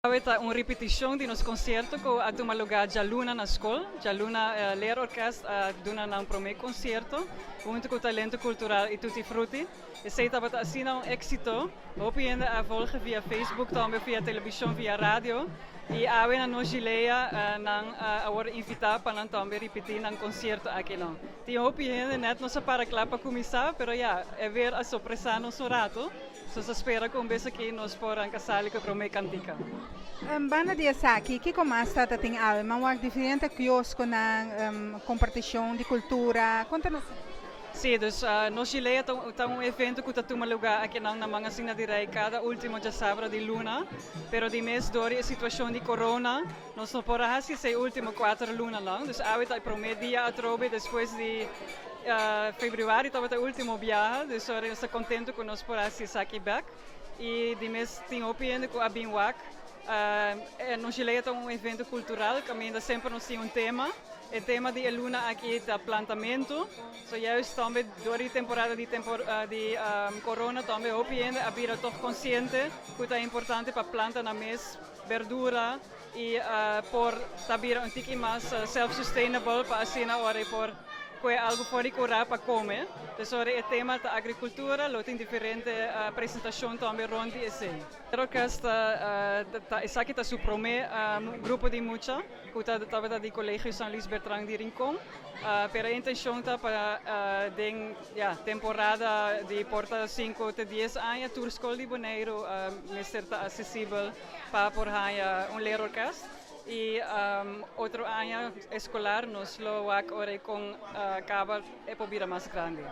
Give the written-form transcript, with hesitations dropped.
Aveta uma repetição de nos concerto com a uma lugar de aluna na escola, de aluna ler orquestra a duna na primeiro concerto, junto com o talento cultural e tutti frutti. E sei dat het assim um éxito, hoop je a volgen via Facebook, também via televisão, via rádio. E a na nos gileia nang agora invitar para também repetir nang concerto aqui não. Ti hoop je net nos para clapa começar, pero ja, é ver a surpresa no rato. So se spera que bes aqui nos poran casali que prome cantica. Banda de Asaki, que como está tem alma, uma diferente quiosco na competição de cultura. Conta-nos. Sim, dus no Chile está evento que está lugar aqui na mga sina direi cada último de sábado de luna, pero de mês dori a situação de corona, nós não podemos ser último 4 luna lang, dus awit ay promedio dia a trobe depois de februari estava o último viagem, dus eu estou contente que nós podemos ir aqui back e de mês tem opinião com a Binwak. No Chile é evento cultural que ainda sempre nos tem tema. O tema de Luna aqui é plantamento. So juist também durante a temporada de corona também opinião a vida toch consciente que é importante para plantar na mês verdura e por tabir um tique mais self-sustainable para assim na hora por que algo pode curar para comer. Dus o tema da agricultura, lo tem diferente apresentação também rond esse. A orquestra está aqui su prome grupo de mucha, que está de colégio São Luís Bertrand de Rincón, pero a intenção está para temporada de porta 5 a 10 anos, tour school de Bonaire, ser acessível para por ler orquestra. E outro ano escolar nos lo hago com cabo e pobira mais grande.